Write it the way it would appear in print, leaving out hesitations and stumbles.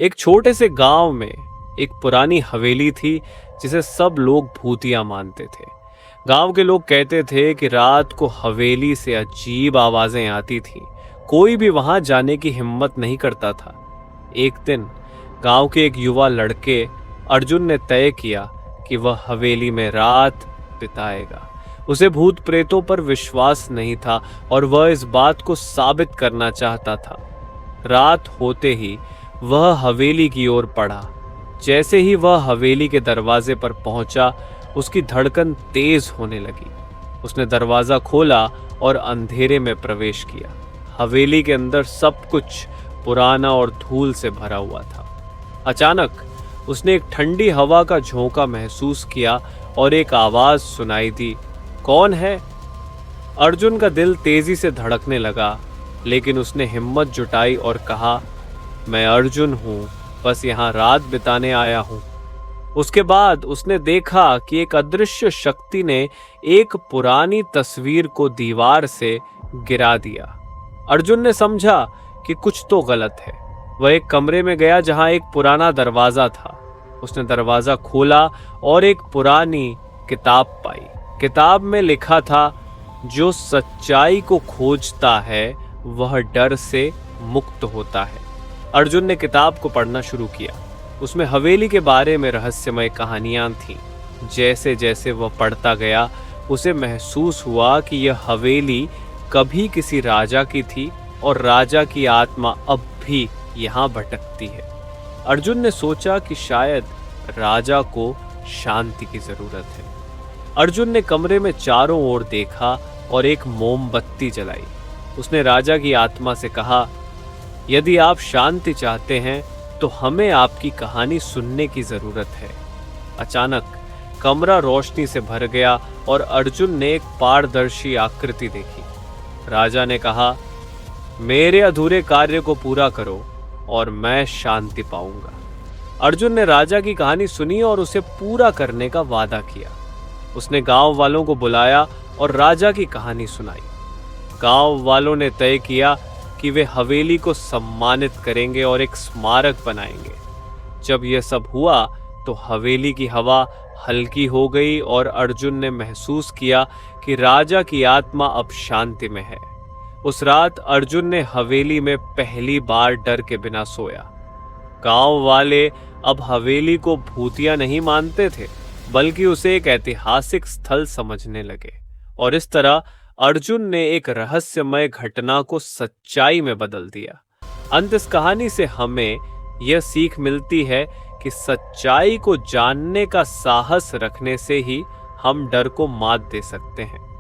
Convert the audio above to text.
एक छोटे से गांव में एक पुरानी हवेली थी जिसे सब लोग भूतिया मानते थे। गांव के लोग कहते थे कि रात को हवेली से अजीब आवाजें आती थीं। कोई भी वहां जाने की हिम्मत नहीं करता था। एक दिन गांव के एक युवा लड़के अर्जुन ने तय किया कि वह हवेली में रात बिताएगा। उसे भूत प्रेतों पर विश्वास नहीं था और वह इस बात को साबित करना चाहता था। रात होते ही वह हवेली की ओर बढ़ा। जैसे ही वह हवेली के दरवाजे पर पहुंचा, उसकी धड़कन तेज होने लगी। उसने दरवाजा खोला और अंधेरे में प्रवेश किया। हवेली के अंदर सब कुछ पुराना और धूल से भरा हुआ था। अचानक उसने एक ठंडी हवा का झोंका महसूस किया और एक आवाज सुनाई दी, कौन है? अर्जुन का दिल तेजी से धड़कने लगा, लेकिन उसने हिम्मत जुटाई और कहा, मैं अर्जुन हूं, बस यहां रात बिताने आया हूं। उसके बाद उसने देखा कि एक अदृश्य शक्ति ने एक पुरानी तस्वीर को दीवार से गिरा दिया। अर्जुन ने समझा कि कुछ तो गलत है। वह एक कमरे में गया जहां एक पुराना दरवाजा था। उसने दरवाजा खोला और एक पुरानी किताब पाई। किताब में लिखा था, जो सच्चाई को खोजता है वह डर से मुक्त होता है। अर्जुन ने किताब को पढ़ना शुरू किया। उसमें हवेली के बारे में रहस्यमय कहानियां थीं। जैसे जैसे वह पढ़ता गया, उसे महसूस हुआ कि यह हवेली कभी किसी राजा की थी और राजा की आत्मा अब भी यहाँ भटकती है। अर्जुन ने सोचा कि शायद राजा को शांति की जरूरत है। अर्जुन ने कमरे में चारों ओर देखा और एक मोमबत्ती जलाई। उसने राजा की आत्मा से कहा, यदि आप शांति चाहते हैं तो हमें आपकी कहानी सुनने की जरूरत है। अचानक कमरा रोशनी से भर गया और अर्जुन ने एक पारदर्शी आकृति देखी। राजा ने कहा, मेरे अधूरे कार्य को पूरा करो और मैं शांति पाऊंगा। अर्जुन ने राजा की कहानी सुनी और उसे पूरा करने का वादा किया। उसने गांव वालों को बुलाया और राजा की कहानी सुनाई। गांव वालों ने तय किया कि वे हवेली को सम्मानित करेंगे और एक स्मारक बनाएंगे। जब यह सब हुआ तो हवेली की हवा हल्की हो गई और अर्जुन ने महसूस किया कि राजा की आत्मा अब शांति में है। उस रात अर्जुन ने हवेली में पहली बार डर के बिना सोया। गांव वाले अब हवेली को भूतिया नहीं मानते थे, बल्कि उसे एक ऐतिहासिक स्थल समझने लगे। और इस तरह अर्जुन ने एक रहस्यमय घटना को सच्चाई में बदल दिया। अंत इस कहानी से हमें यह सीख मिलती है कि सच्चाई को जानने का साहस रखने से ही हम डर को मात दे सकते हैं।